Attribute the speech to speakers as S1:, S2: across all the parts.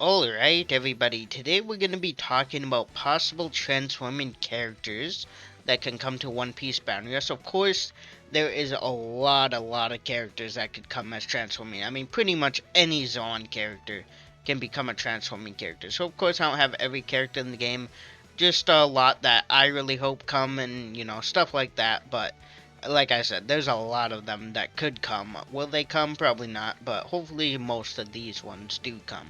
S1: Alright, everybody, today we're going to be talking about possible transforming characters that can come to OnePiece Bounty Rush. Of course, there is a lot of characters that could come as transforming. I mean, pretty much any Zon character can become a transforming character. So, of course, I don't have every character in the game, just a lot that I really hope come and, stuff like that. But, like I said, there's a lot of them that could come. Will they come? Probably not, but hopefully most of these ones do come.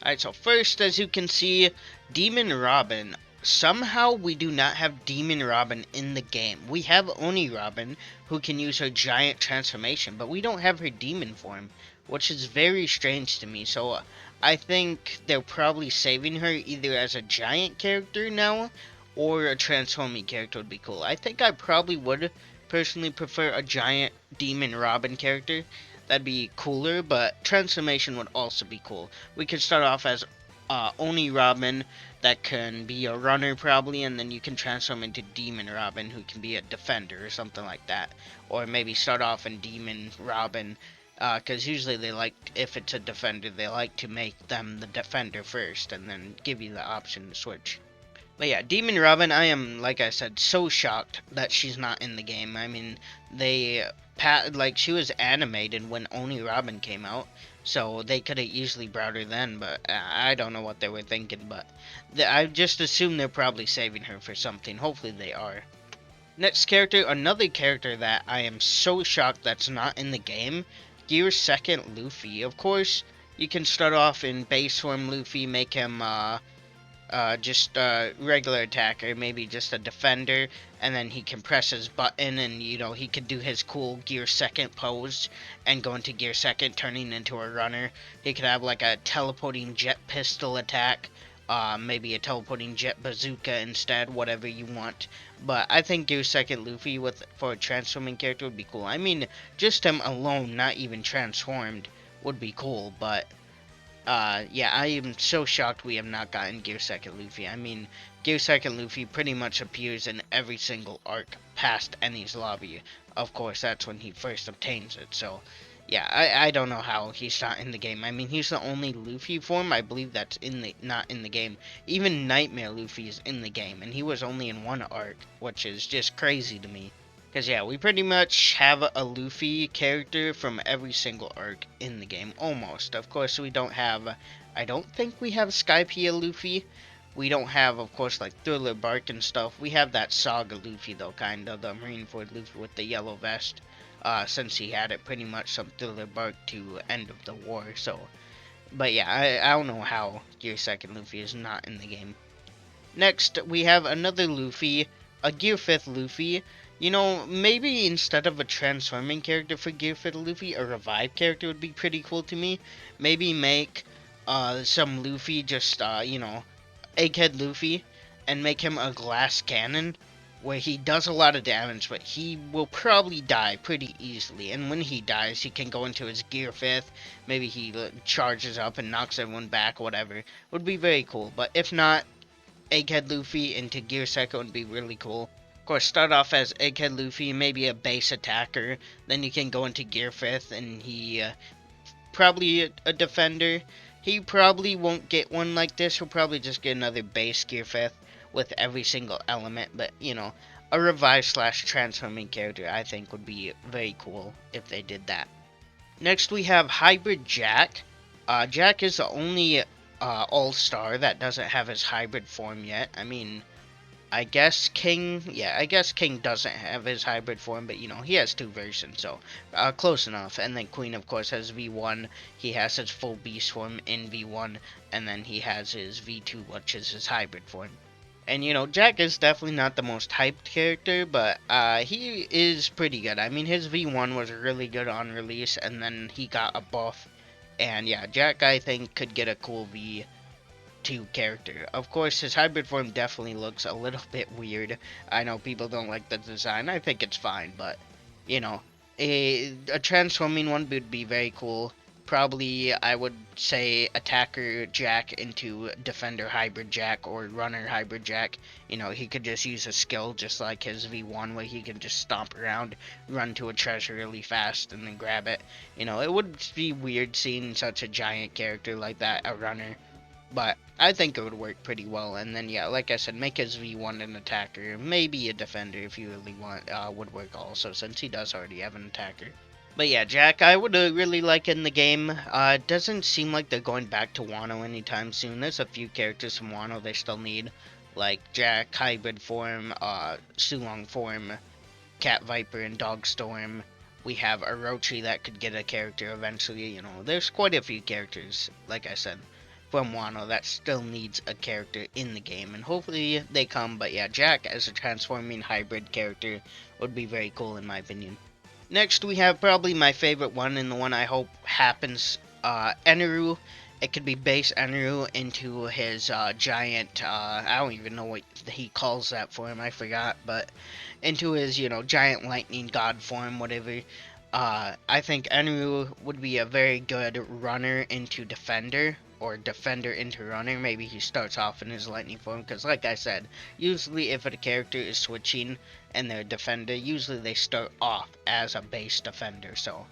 S1: Alright, so first, as you can see, Demon Robin. Somehow, we do not have Demon Robin in the game. We have Oni Robin, who can use her giant transformation, but we don't have her demon form, which is very strange to me. So, I think they're probably saving her either as a giant character now, or a transforming character would be cool. I think I probably would personally prefer a giant Demon Robin character. That'd be cooler, but transformation would also be cool. We could start off as Oni Robin, that can be a runner probably, and then you can transform into Demon Robin, who can be a defender or something like that. Or maybe start off in Demon Robin, because usually they like, if it's a defender, they like to make them the defender first, and then give you the option to switch. But yeah, Demon Robin, I am, like I said, so shocked that she's not in the game. I mean, she was animated when Oni Robin came out, so they could have easily brought her then, but I don't know what they were thinking, but I just assume they're probably saving her for something. Hopefully they are. Next character, another character that I am so shocked that's not in the game, Gear 2nd Luffy. Of course, you can start off in base form Luffy, make him, just a regular attacker, maybe just a defender, and then he can press his button and, he could do his cool Gear 2nd pose and go into Gear 2nd, turning into a runner. He could have like a teleporting jet pistol attack, maybe a teleporting jet bazooka instead, whatever you want. But I think Gear 2nd Luffy for a transforming character would be cool. I mean, just him alone, not even transformed, would be cool, but yeah, I am so shocked we have not gotten Gear 2nd Luffy. I mean, Gear 2nd Luffy pretty much appears in every single arc past Enies Lobby. Of course, that's when he first obtains it, so yeah, I don't know how he's not in the game. I mean, he's the only Luffy form, I believe, that's not in the game. Even Nightmare Luffy is in the game, and he was only in one arc, which is just crazy to me. Because, yeah, we pretty much have a Luffy character from every single arc in the game, almost. Of course, we don't have, I don't think we have Skypiea Luffy. We don't have, of course, like, Thriller Bark and stuff. We have that Saga Luffy, though, kind of, the Marineford Luffy with the yellow vest. Since he had it pretty much from Thriller Bark to end of the war, so. But, yeah, I don't know how Gear 2nd Luffy is not in the game. Next, we have another Luffy, a Gear 5th Luffy. Maybe instead of a transforming character for Gear 5th Luffy, a revived character would be pretty cool to me. Maybe make some Luffy just, Egghead Luffy, and make him a glass cannon, where he does a lot of damage, but he will probably die pretty easily. And when he dies, he can go into his Gear 5th, maybe he charges up and knocks everyone back, whatever. Would be very cool, but if not, Egghead Luffy into Gear 2nd would be really cool. Of course, start off as Egghead Luffy, maybe a base attacker, then you can go into Gear 5th, and he, probably a defender. He probably won't get one like this, he'll probably just get another base Gear 5th with every single element, but, a revived / transforming character I think would be very cool if they did that. Next we have Hybrid Jack. Jack is the only, all-star that doesn't have his hybrid form yet. I mean, I guess King doesn't have his hybrid form, but, he has two versions, so, close enough. And then Queen, of course, has V1, he has his full beast form in V1, and then he has his V2, which is his hybrid form. And, Jack is definitely not the most hyped character, but, he is pretty good. I mean, his V1 was really good on release, and then he got a buff, and yeah, Jack, I think, could get a cool V2 character. Of course, his hybrid form definitely looks a little bit weird. I know people don't like the design. I think it's fine, but, a transforming one would be very cool. Probably, I would say, attacker Jack into defender hybrid Jack or runner hybrid Jack. He could just use a skill just like his V1, where he can just stomp around, run to a treasure really fast, and then grab it. It would be weird seeing such a giant character like that, a runner, But I think it would work pretty well. And then, yeah, like I said, make his V1 an attacker. Maybe a defender if you really want, would work also, since he does already have an attacker. But yeah, Jack, I would really like in the game. It doesn't seem like they're going back to Wano anytime soon. There's a few characters from Wano they still need, like Jack, Hybrid Form, Sulong Form, Cat Viper, and Dogstorm. We have Orochi that could get a character eventually. You know, there's quite a few characters, like I said, from Wano that still needs a character in the game, and hopefully they come. But yeah, Jack as a transforming hybrid character would be very cool in my opinion. Next, we have probably my favorite one, and the one I hope happens, Eneru. It could be base Eneru into his giant, I don't even know what he calls that form, I forgot, but into his, you know, giant lightning god form, whatever. I think Eneru would be a very good runner into defender, or defender into runner. Maybe he starts off in his lightning form, because like I said, usually if a character is switching and they're a defender, usually they start off as a base defender. So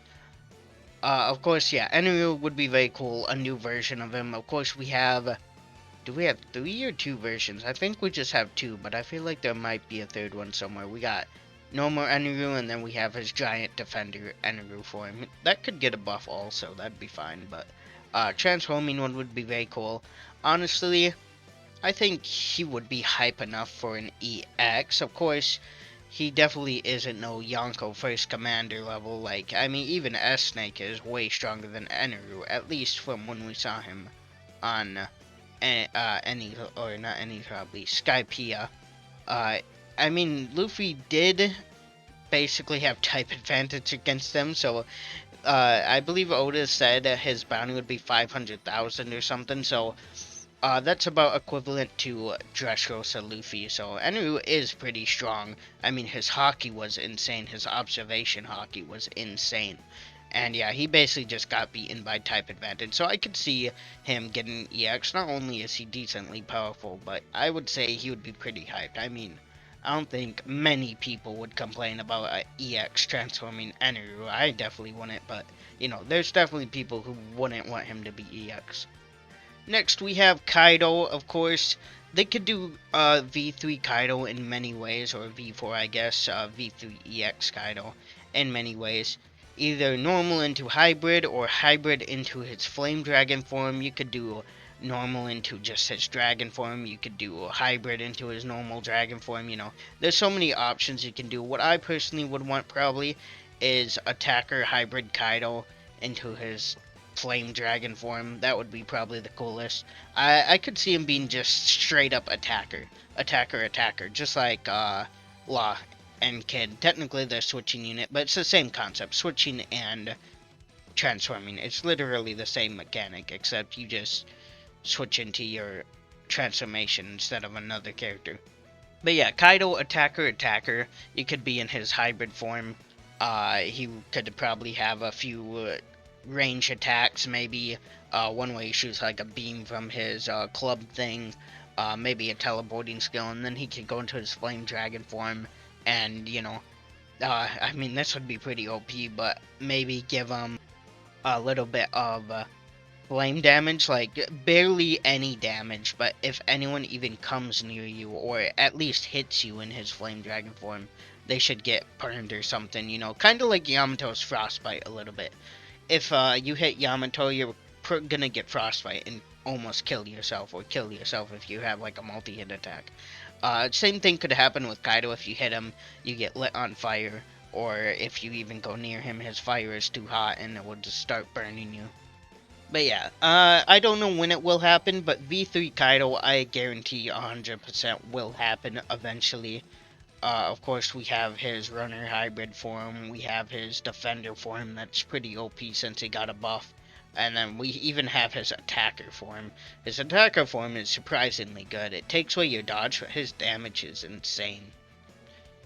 S1: of course, yeah, Enryu would be very cool, a new version of him. Of course, we have, do we have 3 or 2 versions? I think we just have 2, but I feel like there might be a third one somewhere. We got normal Enryu, and then we have his giant defender Enryu form. That could get a buff also, that'd be fine, but transforming one would be very cool. Honestly, I think he would be hype enough for an EX. Of course, he definitely isn't no Yonko first commander level. Like, I mean, even S-Snake is way stronger than Eneru, at least from when we saw him on probably Skypiea. I mean, Luffy did basically have type advantage against them, so I believe Oda said his bounty would be 500,000 or something, so that's about equivalent to Dressrosa Luffy, so Enru is pretty strong. I mean, his hockey was insane, his observation hockey was insane. And yeah, he basically just got beaten by type advantage, so I could see him getting EX. Not only is he decently powerful, but I would say he would be pretty hyped. I mean, I don't think many people would complain about an EX transforming Eneru. I definitely wouldn't, but, you know, there's definitely people who wouldn't want him to be EX. Next, we have Kaido, of course. They could do V3 Kaido in many ways, or V4, I guess, V3 EX Kaido in many ways. Either normal into hybrid, or hybrid into his flame dragon form. You could do normal into just his dragon form. You could do hybrid into his normal dragon form, you know. There's so many options you can do. What I personally would want probably is attacker hybrid Kaido into his flame dragon form. That would be probably the coolest. I could see him being just straight up attacker, just like Law and Kid. Technically they're switching unit, but it's the same concept, switching and transforming. It's literally the same mechanic, except you just switch into your transformation instead of another character. But yeah, Kaido attacker. You could be in his hybrid form. He could probably have a few range attacks, maybe one way he shoots like a beam from his club thing, maybe a teleporting skill, and then he could go into his flame dragon form, and, you know, I mean, this would be pretty OP, but maybe give him a little bit of flame damage, like barely any damage, but if anyone even comes near you, or at least hits you in his flame dragon form, they should get burned or something, you know, kind of like Yamato's frostbite a little bit. If you hit Yamato, you're gonna get frostbite and almost kill yourself, or kill yourself if you have like a multi-hit attack. Same thing could happen with Kaido. If you hit him, you get lit on fire, or if you even go near him, his fire is too hot and it will just start burning you. But yeah, I don't know when it will happen, but V3 Kaido, I guarantee 100% will happen eventually. Of course, we have his runner hybrid form, we have his defender form that's pretty OP since he got a buff, and then we even have his attacker form. His attacker form is surprisingly good. It takes away your dodge, but his damage is insane.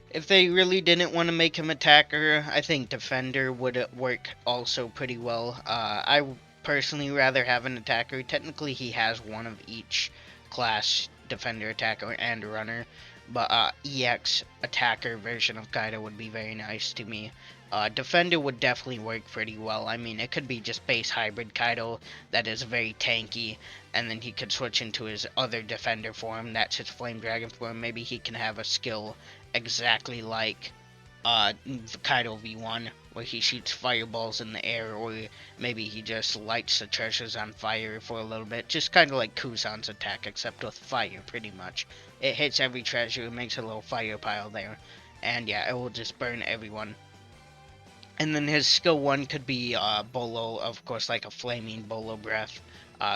S1: If they really didn't want to make him attacker, I think defender would work also pretty well. I personally rather have an attacker. Technically, he has one of each class, defender, attacker, and runner. But EX attacker version of Kaido would be very nice to me. Defender would definitely work pretty well. I mean, it could be just base hybrid Kaido that is very tanky, and then he could switch into his other defender form. That's his flame dragon form. Maybe he can have a skill exactly like Kaido V1, where he shoots fireballs in the air, or maybe he just lights the treasures on fire for a little bit, just kind of like Kuzan's attack, except with fire, pretty much. It hits every treasure, makes a little fire pile there, and yeah, it will just burn everyone. And then his skill 1 could be Bolo, of course, like a flaming Bolo breath,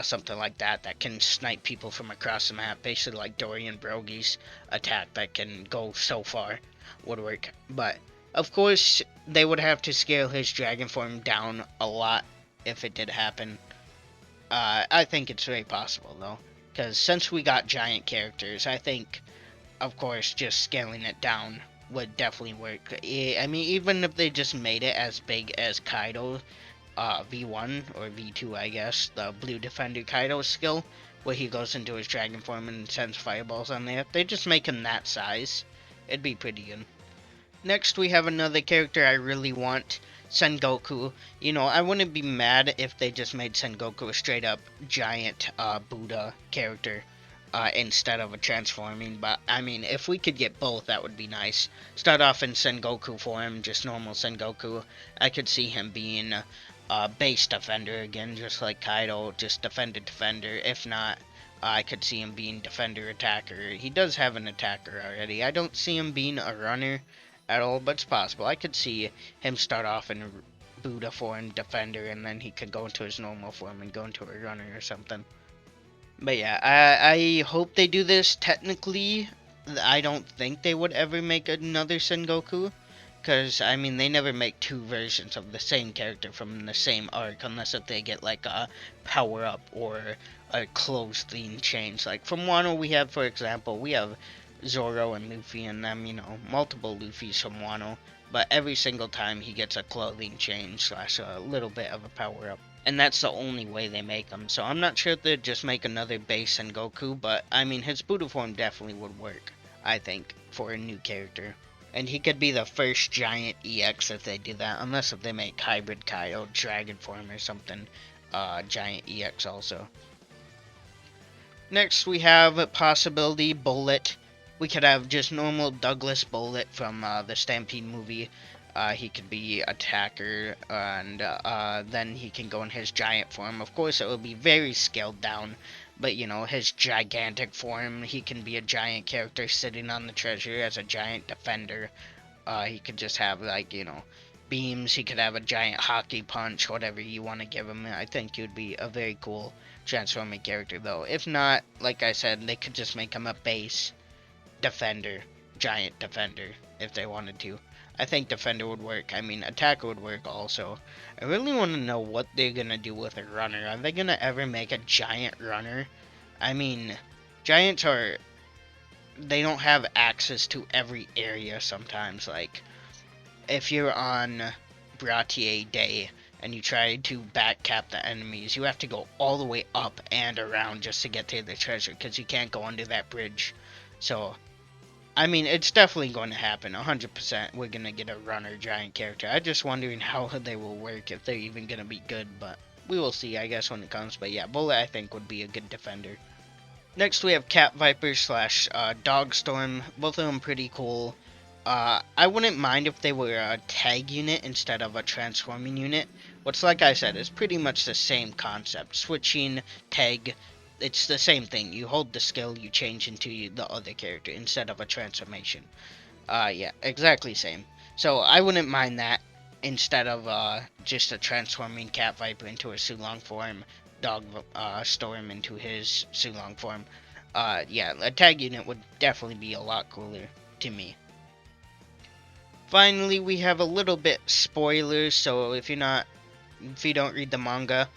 S1: something like that, that can snipe people from across the map, basically like Dorian Brogy's attack that can go so far. Would work. But of course they would have to scale his dragon form down a lot if it did happen. I think it's very possible though, because since we got giant characters, I think of course just scaling it down would definitely work. I mean, even if they just made it as big as Kaido V1 or V2, I guess, the blue defender Kaido skill, where he goes into his dragon form and sends fireballs on there, if they just make him that size, it'd be pretty good. Next, we have another character I really want, Sengoku. You know, I wouldn't be mad if they just made Sengoku a straight up giant Buddha character instead of a transforming. But, I mean, if we could get both, that would be nice. Start off in Sengoku form, just normal Sengoku. I could see him being base defender again, just like Kaido, just defender. If not, I could see him being defender attacker. He does have an attacker already. I don't see him being a runner at all, but it's possible. I could see him start off in Buddha form, defender, and then he could go into his normal form and go into a runner or something. But yeah, I hope they do this. Technically, I don't think they would ever make another Sengoku, because, I mean, they never make two versions of the same character from the same arc, unless if they get, like, a power-up or a clothes theme change. Like, from Wano, we have, for example, we have Zoro and Luffy and them, you know, multiple Luffys from Wano, but every single time he gets a clothing change slash a little bit of a power-up. And that's the only way they make them, so I'm not sure if they'd just make another base Sengoku, but, I mean, his Buddha form definitely would work, I think, for a new character. And he could be the first giant EX if they do that, unless if they make Hybrid Kaido, Dragon Form or something, giant EX also. Next we have possibility Bullet. We could have just normal Douglas Bullet from the Stampede movie. He could be attacker, and then he can go in his giant form. Of course, it will be very scaled down, but, you know, his gigantic form, he can be a giant character sitting on the treasure as a giant defender. He could just have, like, you know, beams. He could have a giant hockey punch, whatever you want to give him. I think he would be a very cool transforming character, though. If not, like I said, they could just make him a base defender, giant defender, if they wanted to. I think defender would work. I mean, attacker would work also. I really want to know what they're going to do with a runner. Are they going to ever make a giant runner? I mean, giants are... they don't have access to every area sometimes. Like, if you're on Bratier Day and you try to backcap the enemies, you have to go all the way up and around just to get to the treasure, because you can't go under that bridge. So, I mean, it's definitely going to happen, 100%. We're going to get a runner giant character. I'm just wondering how they will work, if they're even going to be good, but we will see, I guess, when it comes. But yeah, Bullet, I think, would be a good defender. Next, we have Cat Viper slash Dogstorm. Both of them pretty cool. I wouldn't mind if they were a tag unit instead of a transforming unit. Which, like I said, is pretty much the same concept. Switching, tag, it's the same thing. You hold the skill, you change into the other character instead of a transformation. Yeah, exactly same. So I wouldn't mind that instead of just a transforming Cat Viper into a Sulong form, Dog Storm into his Sulong form. Yeah, a tag unit would definitely be a lot cooler to me. Finally, we have a little bit spoilers, so if you don't read the manga,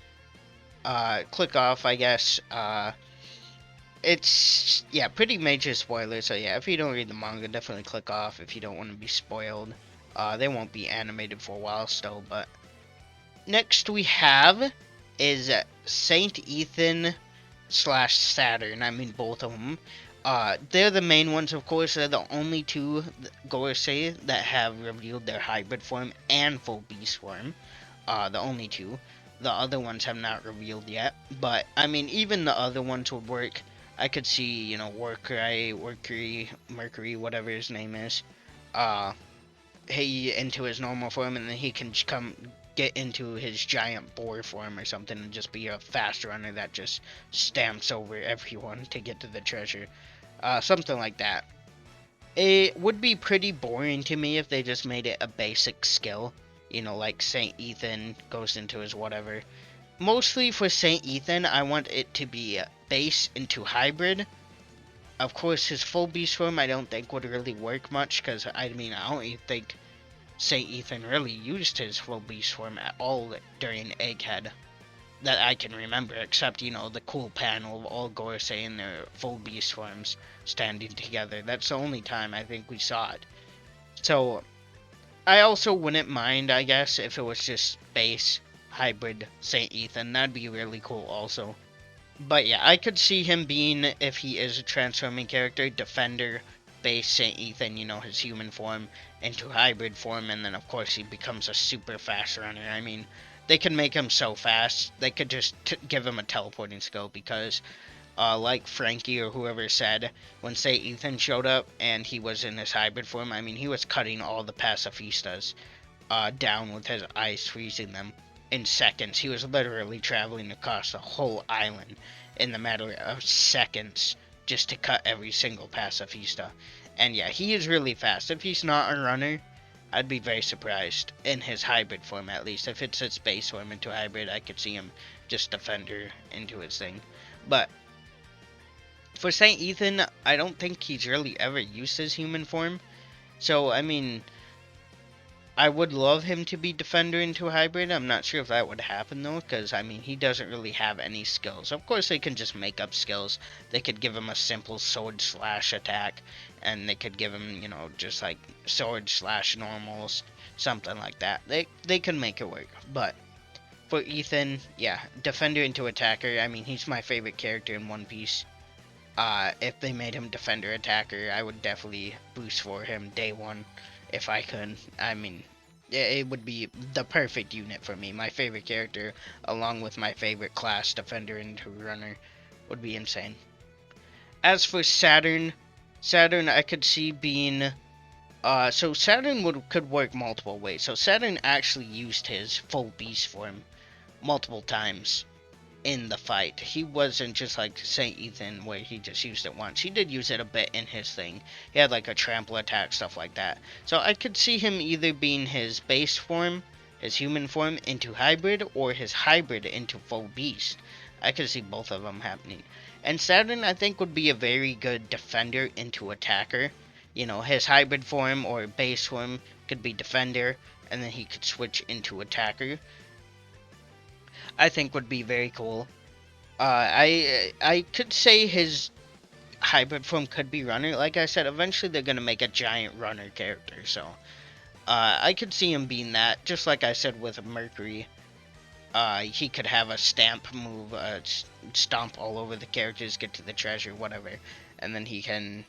S1: click off, I guess. It's, yeah, pretty major spoilers, so yeah, if you don't read the manga, definitely click off if you don't want to be spoiled. They won't be animated for a while still, but... Next we have is Saint Ethan slash Saturn. I mean, both of them. They're the main ones, of course. They're the only two Gorosei that have revealed their hybrid form and full beast form. The only two. The other ones have not revealed yet, but I mean, even the other ones would work. I could see, you know, Mercury, whatever his name is, uh, he into his normal form, and then he can get into his giant boar form or something and just be a fast runner that just stamps over everyone to get to the treasure. Something like that. It would be pretty boring to me if they just made it a basic skill. You know, like St. Ethan goes into his whatever. Mostly for St. Ethan, I want it to be base into hybrid. Of course, his full beast form I don't think would really work much, because I mean, I don't even think St. Ethan really used his full beast form at all during Egghead that I can remember, except, you know, the cool panel of all Gorosei in their full beast forms standing together. That's the only time I think we saw it. So, I also wouldn't mind, I guess, if it was just base hybrid St. Ethan. That'd be really cool also. But yeah, I could see him being, if he is a transforming character, defender, base St. Ethan, you know, his human form, into hybrid form, and then of course he becomes a super fast runner. I mean, they could make him so fast, they could just give him a teleporting skill, because like Frankie or whoever said, when St. Ethan showed up and he was in his hybrid form, I mean, he was cutting all the pacifistas down with his ice, freezing them in seconds. He was literally traveling across the whole island in the matter of seconds just to cut every single pacifista. And yeah, he is really fast. If he's not a runner, I'd be very surprised in his hybrid form, at least. If it's his base form into hybrid, I could see him just defender into his thing. But for St. Ethan, I don't think he's really ever used his human form. So, I mean, I would love him to be defender into hybrid. I'm not sure if that would happen, though, because, I mean, he doesn't really have any skills. Of course, they can just make up skills. They could give him a simple sword slash attack, and they could give him, you know, just like sword slash normals, something like that. They can make it work. But for Ethan, yeah, defender into attacker. I mean, he's my favorite character in One Piece. If they made him defender attacker, I would definitely boost for him day one if I could. I mean, it would be the perfect unit for me. My favorite character, along with my favorite class, defender into runner, would be insane. As for Saturn, I could see being, so Saturn could work multiple ways. So Saturn actually used his full beast form multiple times in the fight. He wasn't just like St. Ethan where he just used it once. He did use it a bit in his thing. He had like a trample attack, stuff like that. So I could see him either being his base form, his human form, into hybrid, or his hybrid into full beast. I could see both of them happening. And Saturn, I think, would be a very good defender into attacker. You know, his hybrid form or base form could be defender, and then he could switch into attacker. I think would be very cool. I could say his hybrid form could be runner. Like I said, eventually they're gonna make a giant runner character, so I could see him being that. Just like I said with Mercury, he could have a stamp move, stomp all over the characters, get to the treasure, whatever, and then he can,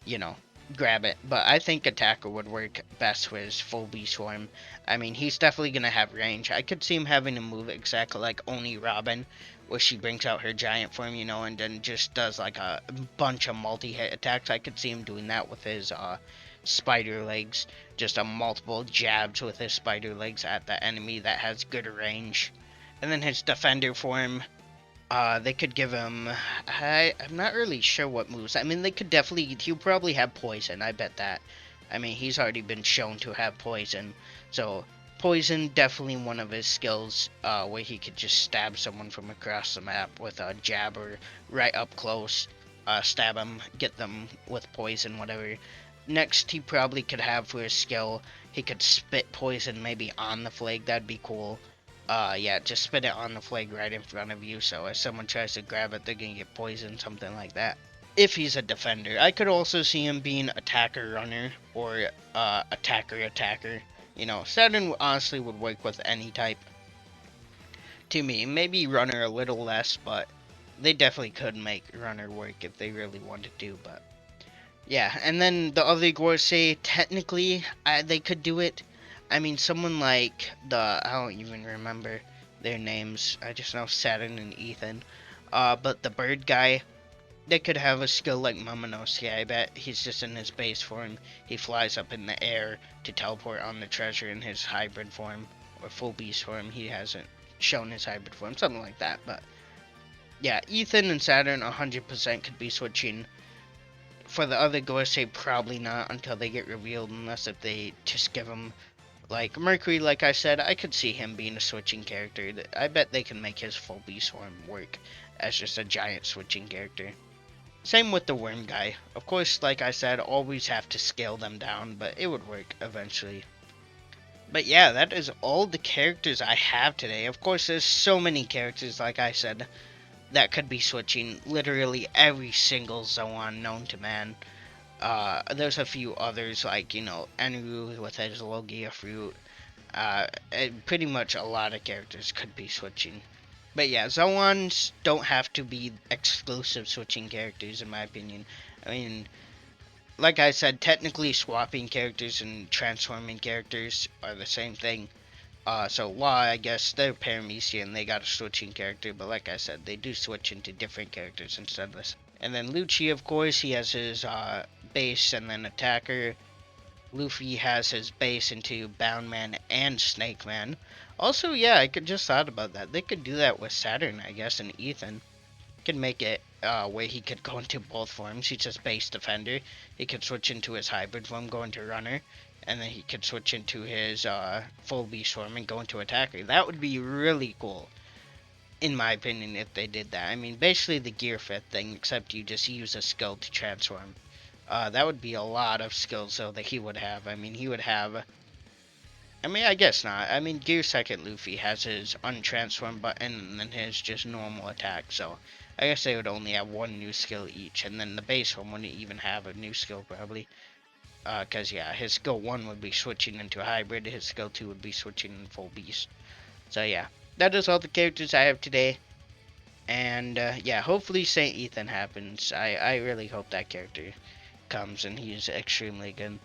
S1: you know, grab it. But I think attacker would work best with his full beast form. I mean, he's definitely gonna have range. I could see him having a move exactly like Oni Robin, where she brings out her giant form, you know, and then just does like a bunch of multi-hit attacks. I could see him doing that with his spider legs, just a multiple jabs with his spider legs at the enemy that has good range. And then his defender form, they could give him, I'm not really sure what moves. I mean, they could definitely, he'll probably have poison, I bet that. I mean, he's already been shown to have poison. So, poison, definitely one of his skills, where he could just stab someone from across the map with a jab or right up close. Stab them, get them with poison, whatever. Next, he probably could have for his skill, he could spit poison maybe on the flag, that'd be cool. Yeah, just spit it on the flag right in front of you, so if someone tries to grab it, they're gonna get poisoned, something like that. If he's a defender. I could also see him being attacker runner, or attacker. You know, Saturn honestly would work with any type. To me, maybe runner a little less, but they definitely could make runner work if they really wanted to, but yeah. And then the other Gorosei, technically, they could do it. I mean, someone like I don't even remember. their names. I just know Saturn and Ethan. But the bird guy, they could have a skill like Momonosuke. I bet he's just in his base form. He flies up in the air to teleport on the treasure in his hybrid form or full beast form. He hasn't shown his hybrid form, something like that. But yeah, Ethan and Saturn 100% could be switching. For the other Gorosei, probably not until they get revealed, unless if they just give him, like, Mercury, like I said, I could see him being a switching character. I bet they can make his full beast form work as just a giant switching character. Same with the worm guy. Of course, like I said, always have to scale them down, but it would work eventually. But yeah, that is all the characters I have today. Of course, there's so many characters, like I said, that could be switching literally every single Zoan known to man. There's a few others, like, Enru with his Logia fruit. Pretty much a lot of characters could be switching. But yeah, Zoans don't have to be exclusive switching characters, in my opinion. I mean, like I said, technically swapping characters and transforming characters are the same thing. So Law, I guess, they're Paramecian, they got a switching character, but like I said, they do switch into different characters instead of this. And then Lucci, of course, he has his base and then attacker. Luffy has his base into Boundman and Snake Man. Also, yeah, I could just thought about that. They could do that with Saturn, I guess, and Ethan. Could make it where he could go into both forms. He's just base defender. He could switch into his hybrid form, go into runner, and then he could switch into his full beast form and go into attacker. That would be really cool, in my opinion, if they did that. I mean, basically the Gear Fit thing, except you just use a skill to transform. That would be a lot of skills, though, that he would have. I mean, he would have... I mean, I guess not. I mean, Gear Second Luffy has his untransform button and then his just normal attack, so I guess they would only have one new skill each, and then the base one wouldn't even have a new skill, probably. Because, yeah, his skill 1 would be switching into hybrid, his skill 2 would be switching in full beast. So, yeah, that is all the characters I have today. And, yeah, hopefully St. Ethan happens. I really hope that character comes, and he's extremely good.